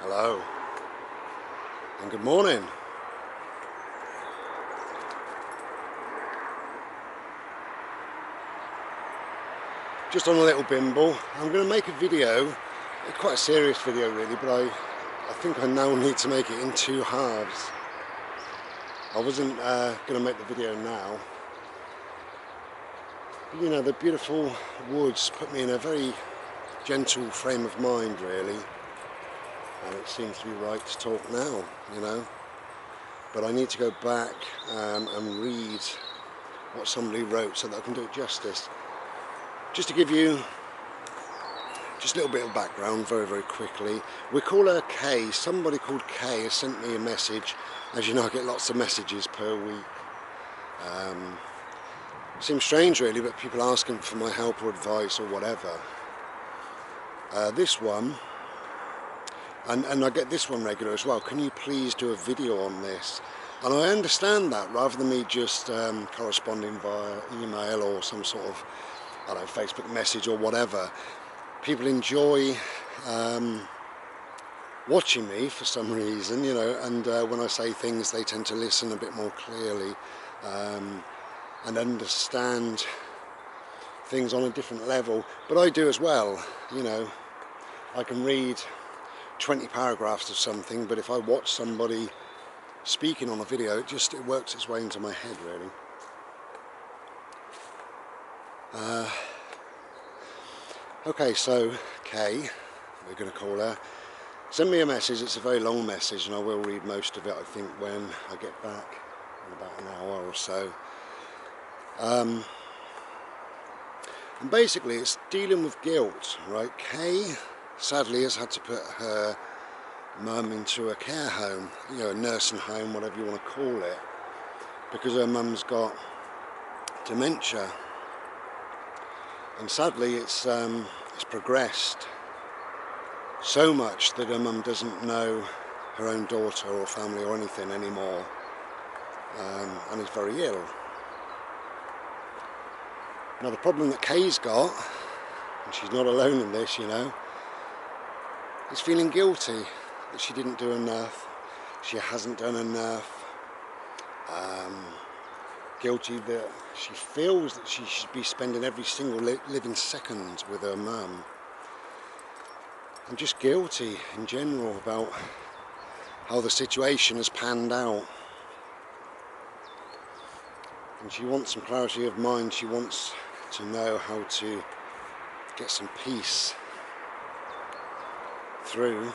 Hello and good morning. Just on a little bimble. I'm going to make a video, quite a serious video really, but I think I now need to make it in two halves. I wasn't going to make the video now. But, you know, the beautiful woods put me in a very gentle frame of mind really. And it seems to be right to talk now, you know. But I need to go back and read what somebody wrote so that I can do it justice. Just to give you just a little bit of background very, very quickly. We call her Kay. Somebody called Kay has sent me a message. As you know, I get lots of messages per week. Seems strange really, but people asking for my help or advice or whatever. This one, and I get this one regular as well. Can you please do a video on this? And I understand that, rather than me just corresponding via email or some sort of, I don't know, Facebook message or whatever. People enjoy watching me for some reason, you know, and when I say things they tend to listen a bit more clearly and understand things on a different level. But I do as well, you know. I can read 20 paragraphs of something, but if I watch somebody speaking on a video, it works its way into my head really. Okay, so Kay, we're going to call her, send me a message. It's a very long message and I will read most of it, I think, when I get back in about an hour or so. And basically it's dealing with guilt, right? Kay sadly has had to put her mum into a care home, you know, a nursing home, whatever you want to call it, because her mum's got dementia. And sadly it's progressed so much that her mum doesn't know her own daughter or family or anything anymore, and is very ill. Now the problem that Kay's got, and she's not alone in this, you know, is feeling guilty that she didn't do enough, she hasn't done enough, guilty that she feels that she should be spending every single living second with her mum. I'm just guilty in general about how the situation has panned out. And she wants some clarity of mind. She wants to know how to get some peace through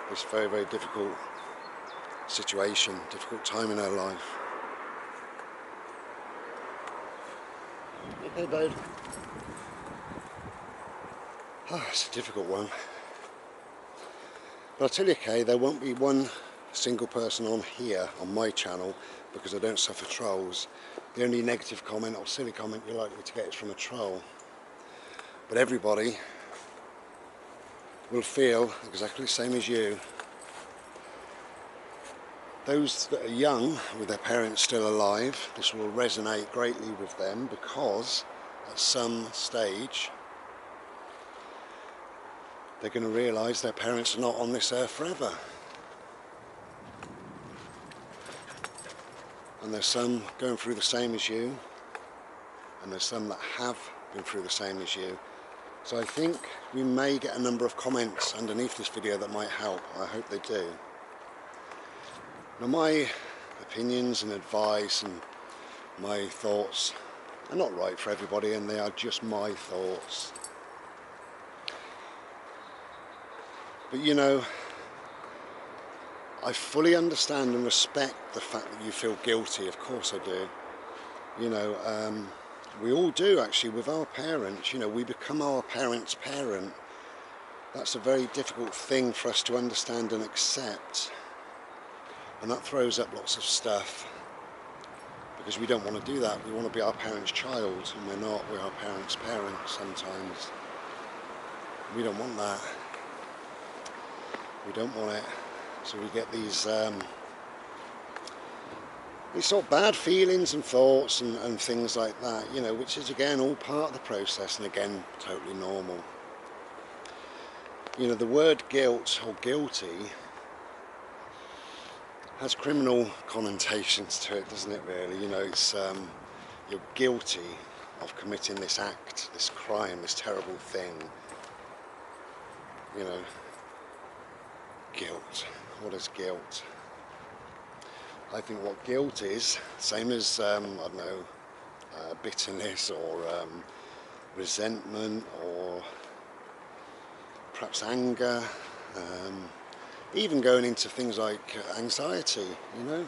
this very, very difficult situation, difficult time in her life. Okay, babe. It's a difficult one. But I'll tell you, Kay, there won't be one single person on here, on my channel, because I don't suffer trolls. The only negative comment or silly comment you're likely to get is from a troll. But everybody will feel exactly the same as you. Those that are young, with their parents still alive, this will resonate greatly with them, because at some stage they're going to realise their parents are not on this earth forever. And there's some going through the same as you, and there's some that have been through the same as you. So I think we may get a number of comments underneath this video that might help. I hope they do. Now my opinions and advice and my thoughts are not right for everybody, and they are just my thoughts. But you know, I fully understand and respect the fact that you feel guilty. Of course I do. You know, we all do actually with our parents. You know, we become our parents' parent. That's a very difficult thing for us to understand and accept. And that throws up lots of stuff, because we don't want to do that. We want to be our parents' child, and we're not. We're our parents' parents sometimes. We don't want that. We don't want it. So we get these sort of bad feelings and thoughts and things like that, you know, which is again all part of the process, and again totally normal. You know, the word guilt or guilty has criminal connotations to it, doesn't it, really? You know, it's you're guilty of committing this act, this crime, this terrible thing. You know, guilt. What is guilt? I think what guilt is, same as, I don't know, bitterness or resentment or perhaps anger, even going into things like anxiety, you know.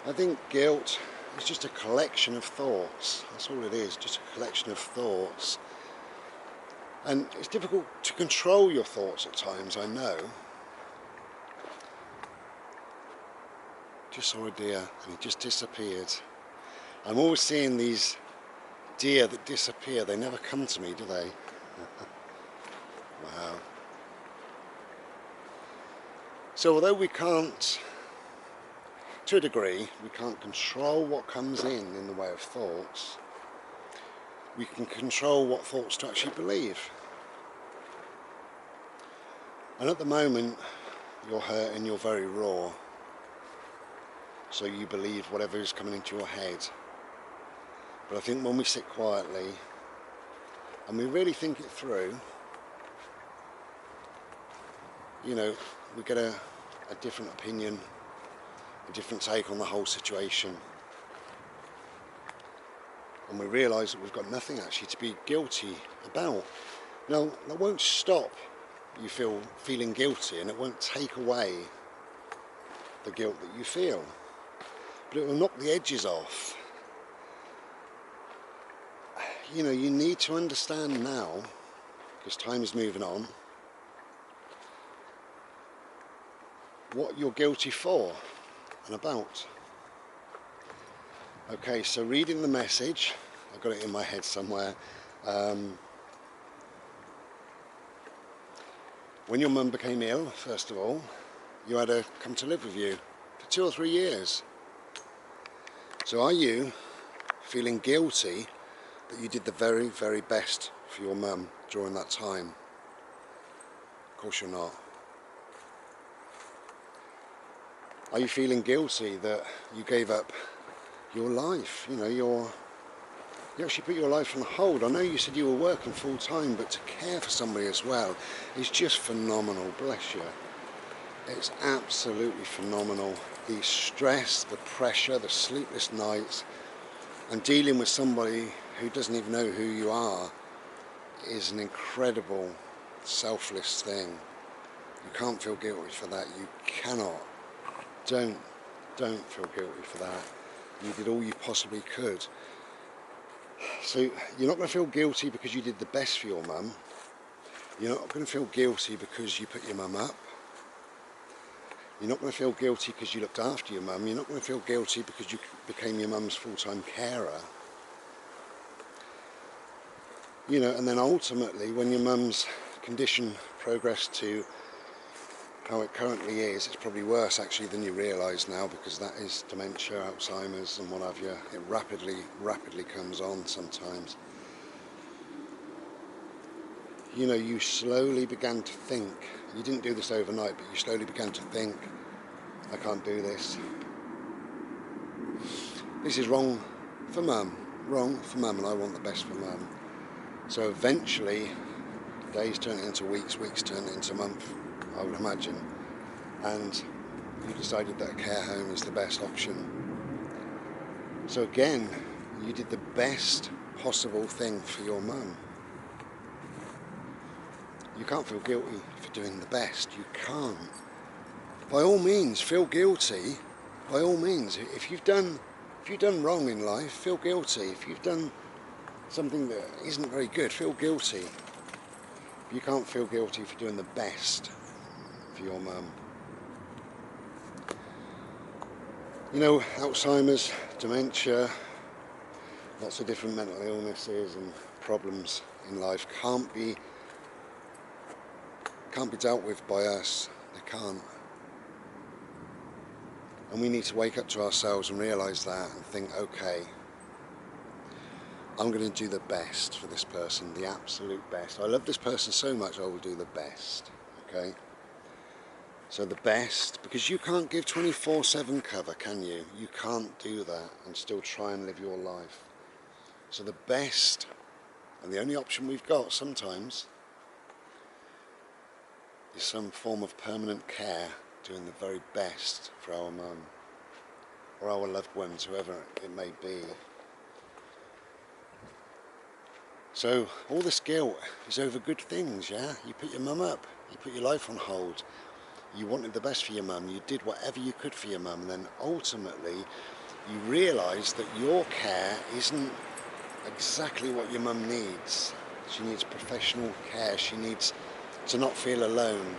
I think guilt is just a collection of thoughts. That's all it is, just a collection of thoughts. And it's difficult to control your thoughts at times, I know. Just saw a deer and he just disappeared. I'm always seeing these deer that disappear. They never come to me, do they? Wow. So although we can't, to a degree, we can't control what comes in the way of thoughts, we can control what thoughts to actually believe. And at the moment, you're hurt and you're very raw. So you believe whatever is coming into your head. But I think when we sit quietly and we really think it through, you know, we get a different opinion, a different take on the whole situation. And we realise that we've got nothing actually to be guilty about. Now, that won't stop you feeling guilty, and it won't take away the guilt that you feel. But it will knock the edges off. You know, you need to understand now, because time is moving on, what you're guilty for and about. Okay, so reading the message, I've got it in my head somewhere. When your mum became ill, first of all, you had her come to live with you for 2 or 3 years. So are you feeling guilty that you did the very, very best for your mum during that time? Of course you're not. Are you feeling guilty that you gave up your life? You know, you actually put your life on hold. I know you said you were working full time, but to care for somebody as well is just phenomenal, bless you. It's absolutely phenomenal. The stress, the pressure, the sleepless nights, and dealing with somebody who doesn't even know who you are is an incredible, selfless thing. You can't feel guilty for that. You cannot. Don't feel guilty for that. You did all you possibly could. So you're not going to feel guilty because you did the best for your mum. You're not going to feel guilty because you put your mum up. You're not going to feel guilty because you looked after your mum. You're not going to feel guilty because you became your mum's full-time carer. You know, and then ultimately, when your mum's condition progressed to how it currently is, it's probably worse actually than you realise now, because that is dementia, Alzheimer's and what have you. It rapidly comes on sometimes. You know, you slowly began to think, you didn't do this overnight, but you slowly began to think, I can't do this. This is wrong for mum, and I want the best for mum. So eventually, days turn into weeks, weeks turn into months, I would imagine. And you decided that a care home is the best option. So again, you did the best possible thing for your mum. You can't feel guilty for doing the best. You can't. By all means, feel guilty. By all means, if you've done wrong in life, feel guilty. If you've done something that isn't very good, feel guilty. You can't feel guilty for doing the best for your mum. You know, Alzheimer's, dementia, lots of different mental illnesses and problems in life can't be dealt with by us. They can't. And we need to wake up to ourselves and realise that and think, okay, I'm going to do the best for this person, the absolute best. I love this person so much, I will do the best, okay? So the best, because you can't give 24/7 cover, can you? You can't do that and still try and live your life. So the best, and the only option we've got sometimes, is some form of permanent care, doing the very best for our mum or our loved ones, whoever it may be. So all this guilt is over good things, yeah? You put your mum up, you put your life on hold, you wanted the best for your mum, you did whatever you could for your mum, and then ultimately you realise that your care isn't exactly what your mum needs. She needs professional care, she needs to not feel alone.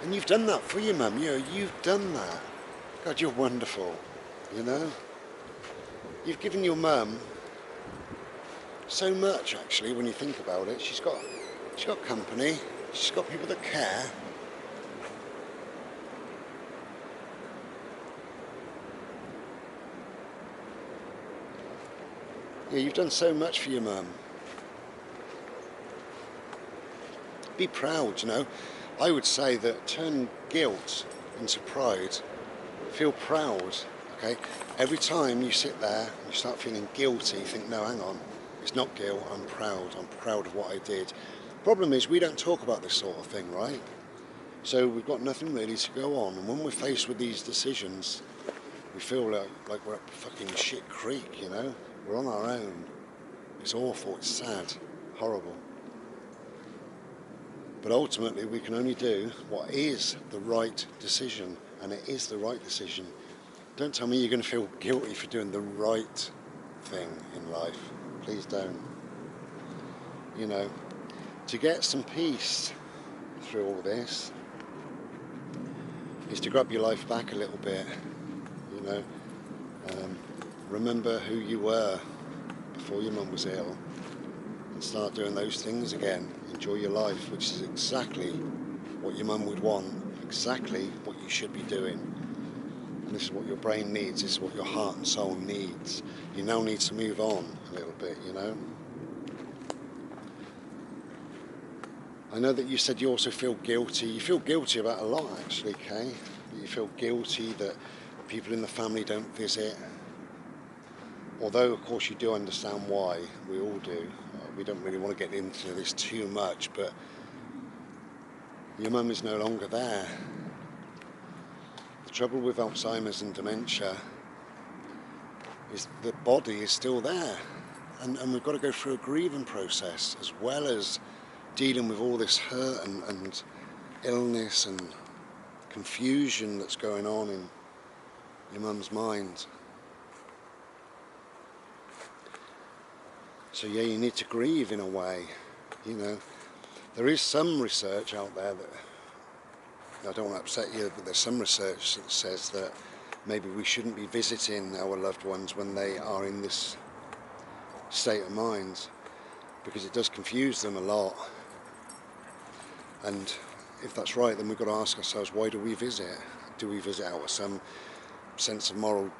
And you've done that for your mum, you've done that. God, you're wonderful, you know? You've given your mum so much, actually, when you think about it. She's got company, she's got people that care. Yeah, you've done so much for your mum. Be proud, you know. I would say that turn guilt into pride. Feel proud, okay? Every time you sit there and you start feeling guilty, you think, no, hang on, it's not guilt, I'm proud of what I did. Problem is, we don't talk about this sort of thing, right? So we've got nothing really to go on, and when we're faced with these decisions, we feel like we're at fucking shit creek, you know? We're on our own. It's awful, it's sad, horrible. But ultimately we can only do what is the right decision, and it is the right decision. Don't tell me you're going to feel guilty for doing the right thing in life. Please don't. You know, to get some peace through all this is to grab your life back a little bit, you know. Remember who you were before your mum was ill and start doing those things again. Enjoy your life, which is exactly what your mum would want, exactly what you should be doing. And this is what your brain needs, this is what your heart and soul needs. You now need to move on a little bit, you know. I know that you said you also feel guilty. You feel guilty about a lot, actually, Kay. You feel guilty that people in the family don't visit. Although, of course, you do understand why. We all do. We don't really want to get into this too much, but your mum is no longer there. The trouble with Alzheimer's and dementia is the body is still there. And we've got to go through a grieving process as well as dealing with all this hurt and illness and confusion that's going on in your mum's mind. So yeah, you need to grieve in a way, you know. There is some research out there that, I don't want to upset you, but there's some research that says that maybe we shouldn't be visiting our loved ones when they are in this state of mind, because it does confuse them a lot. And if that's right, then we've got to ask ourselves, why do we visit? Do we visit out of some sense of moral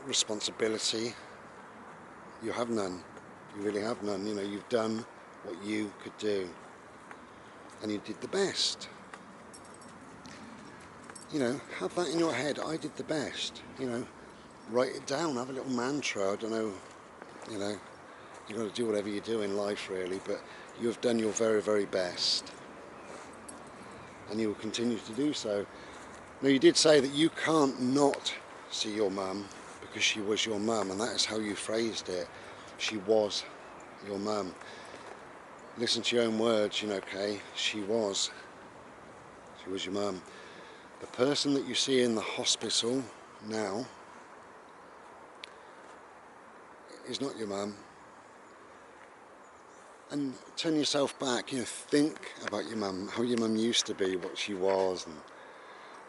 responsibility? You have none. You really have none. You know, you've done what you could do, and you did the best. You know, have that in your head. I did the best. You know, write it down. Have a little mantra. I don't know. You know, you've got to do whatever you do in life, really. But you have done your very, very best, and you will continue to do so. Now, you did say that you can't not see your mum because she was your mum, and that is how you phrased it. She was your mum. Listen to your own words, you know, Kay. She was your mum. The person that you see in the hospital now is not your mum. And turn yourself back, you know, think about your mum, how your mum used to be, what she was, and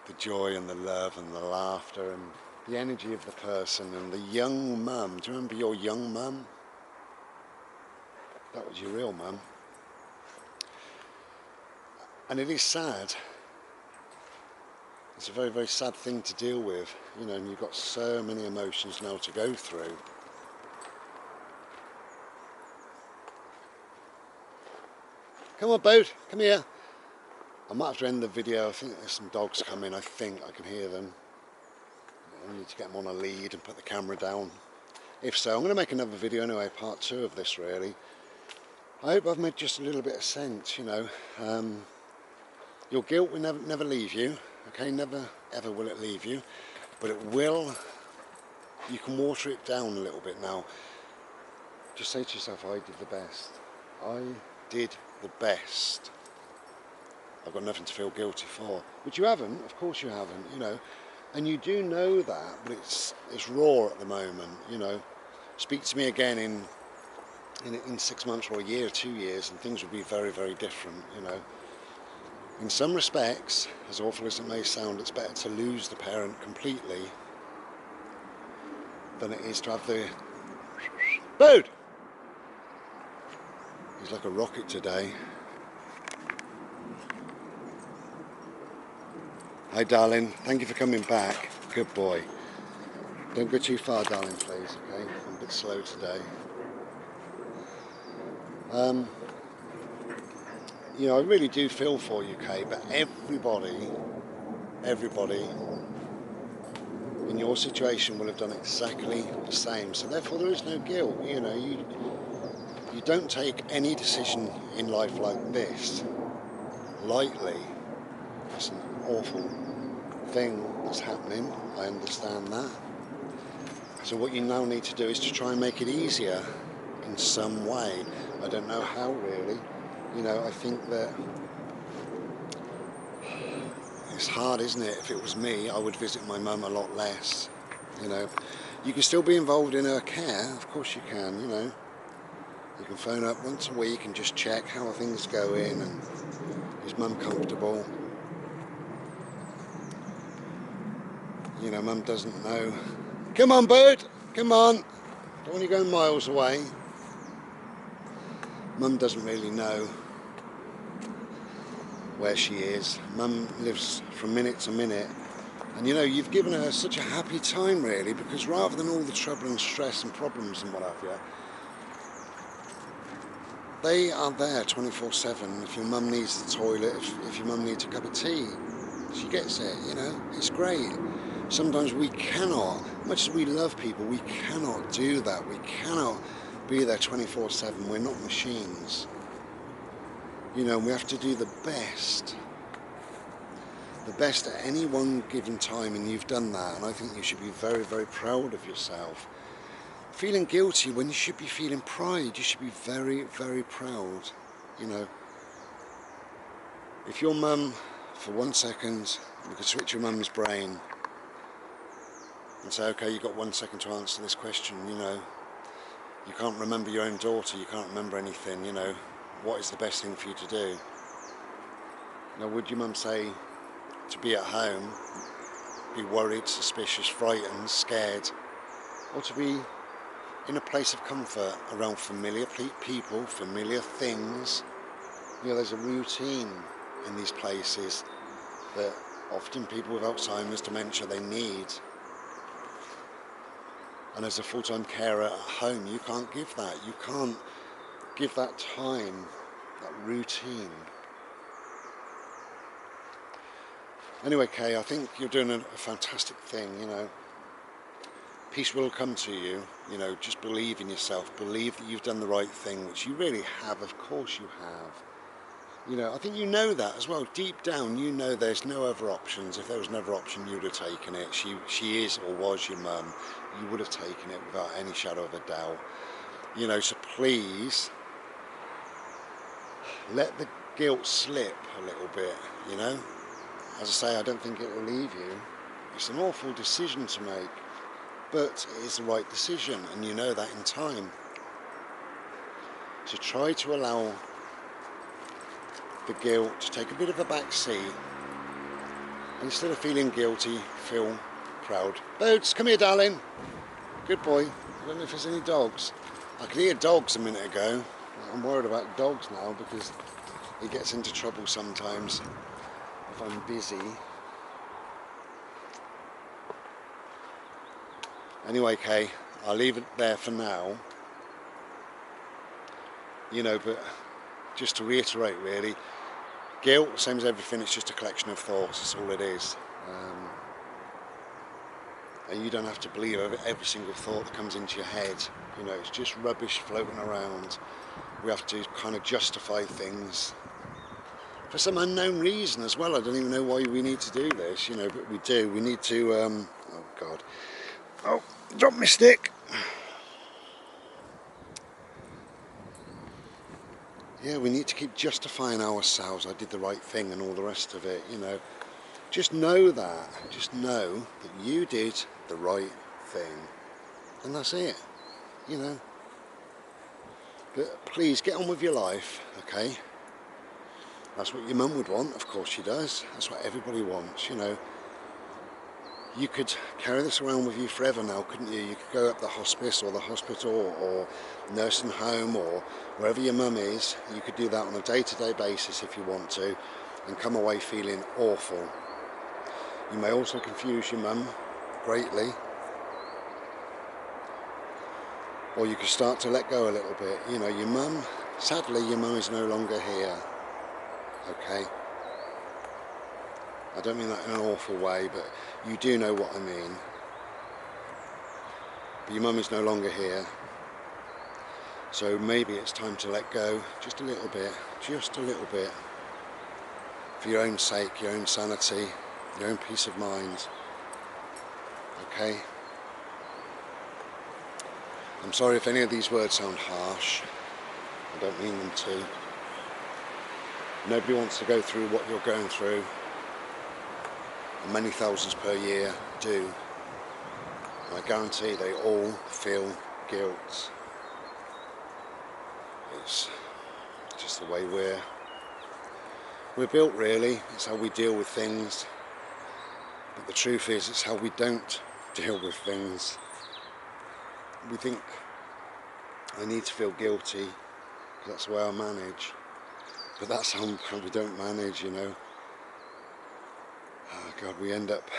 the joy and the love and the laughter and the energy of the person, and the young mum. Do you remember your young mum? That was your real mum. And it is sad. It's a very, very sad thing to deal with, you know, and you've got so many emotions now to go through. Come on, boat, come here. I might have to end the video. I think there's some dogs coming. I think I can hear them. I need to get them on a lead and put the camera down. If so, I'm going to make another video anyway, part 2 of this really. I hope I've made just a little bit of sense, you know. Your guilt will never leave you, okay? Never ever will it leave you, but it will. You can water it down a little bit now. Just say to yourself, I did the best. I did the best. I've got nothing to feel guilty for. Which you haven't, of course you haven't, you know. And you do know that, but it's raw at the moment, you know. Speak to me again in 6 months or a year or 2 years and things will be very, very different, you know. In some respects, as awful as it may sound, it's better to lose the parent completely than it is to have the... Bode! He's like a rocket today. Hi darling, thank you for coming back. Good boy. Don't go too far darling please, okay? I'm a bit slow today. You know, I really do feel for you, Kay, but everybody in your situation will have done exactly the same. So therefore there is no guilt, you know. You don't take any decision in life like this lightly. It's an awful thing that's happening, I understand that. So what you now need to do is to try and make it easier in some way. I don't know how really. You know, I think that it's hard, isn't it? If it was me, I would visit my mum a lot less. You know, you can still be involved in her care, of course you can, you know. You can phone up once a week and just check how are things going and is mum comfortable. You know, mum doesn't know. Come on, bird, come on. Don't want you going miles away. Mum doesn't really know where she is. Mum lives from minute to minute. And you know, you've given her such a happy time really, because rather than all the trouble and stress and problems and what have you, they are there 24/7. If your mum needs the toilet, if your mum needs a cup of tea, she gets it, you know, it's great. Sometimes we cannot, much as we love people, we cannot do that. We cannot be there 24/7. We're not machines. You know, we have to do the best at any one given time, and you've done that, and I think you should be very, very proud of yourself. Feeling guilty when you should be feeling pride, you should be very, very proud, you know. If your mum, for 1 second, we could switch your mum's brain and say, okay, you've got 1 second to answer this question, you know. You can't remember your own daughter, you can't remember anything, you know. What is the best thing for you to do? Now, would your mum say to be at home, be worried, suspicious, frightened, scared, or to be in a place of comfort around familiar people, familiar things? You know, there's a routine in these places that often people with Alzheimer's, dementia, they need. And as a full-time carer at home, you can't give that. You can't give that time, that routine. Anyway, Kay, I think you're doing a fantastic thing, you know. Peace will come to you, you know, just believe in yourself, believe that you've done the right thing, which you really have, of course you have. You know, I think you know that as well. Deep down, you know there's no other options. If there was another option, you would have taken it. She is or was your mum. You would have taken it without any shadow of a doubt. You know, so please, let the guilt slip a little bit, you know. As I say, I don't think it will leave you. It's an awful decision to make, but it is the right decision, and you know that in time. So try to allow the guilt to take a bit of a back seat, and instead of feeling guilty, feel proud. Boots, come here, darling. Good boy. I don't know if there's any dogs. I could hear dogs a minute ago. I'm worried about dogs now because he gets into trouble sometimes if I'm busy. Anyway, Kay, I'll leave it there for now. You know, but just to reiterate really, Guilt, same as everything, it's just a collection of thoughts, that's all it is. And you don't have to believe every single thought that comes into your head. You know, it's just rubbish floating around. We have to kind of justify things for some unknown reason as well. I don't even know why we need to do this, you know, but we do. We need to, oh God. Oh, drop my stick. Yeah, we need to keep justifying ourselves. I did the right thing and all the rest of it, you know. Just know that. Just know that you did the right thing. And that's it, you know. But please get on with your life, okay? That's what your mum would want, of course she does. That's what everybody wants, you know. You could carry this around with you forever now, couldn't you? You could go up the hospice or the hospital or nursing home or wherever your mum is. You could do that on a day-to-day basis if you want to and come away feeling awful. You may also confuse your mum greatly, or you could start to let go a little bit. You know, your mum, sadly your mum is no longer here, okay? I don't mean that in an awful way, but you do know what I mean. But your mum is no longer here, so maybe it's time to let go just a little bit, for your own sake, your own sanity, your own peace of mind, okay? I'm sorry if any of these words sound harsh. I don't mean them to. Nobody wants to go through what you're going through. And many thousands per year do. And I guarantee they all feel guilt. It's just the way we're built, really. It's how we deal with things. But the truth is, it's how we don't deal with things. We think, I need to feel guilty, because that's the way I manage. But that's how we don't manage, you know. Oh God, we end up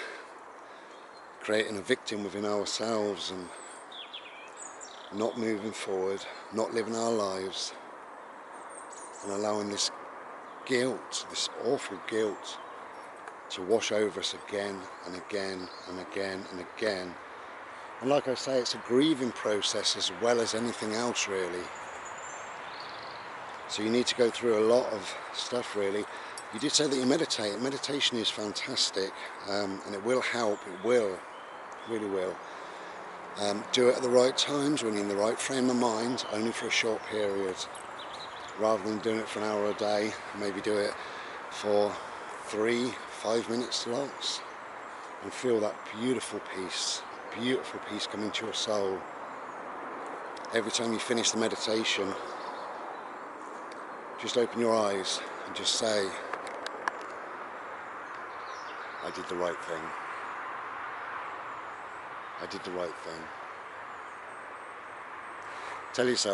creating a victim within ourselves and not moving forward, not living our lives, and allowing this guilt, this awful guilt, to wash over us again and again and again and again. And like I say, it's a grieving process as well as anything else, really. So you need to go through a lot of stuff, really. You did say that you meditate. Meditation is fantastic, and it will help. It will, really will. Do it at the right times, when you're in the right frame of mind, only for a short period, rather than doing it for an hour a day. Maybe do it for 3-5 minutes tops, and feel that beautiful peace come into your soul. Every time you finish the meditation, just open your eyes and just say, I did the right thing. I did the right thing. Tell yourself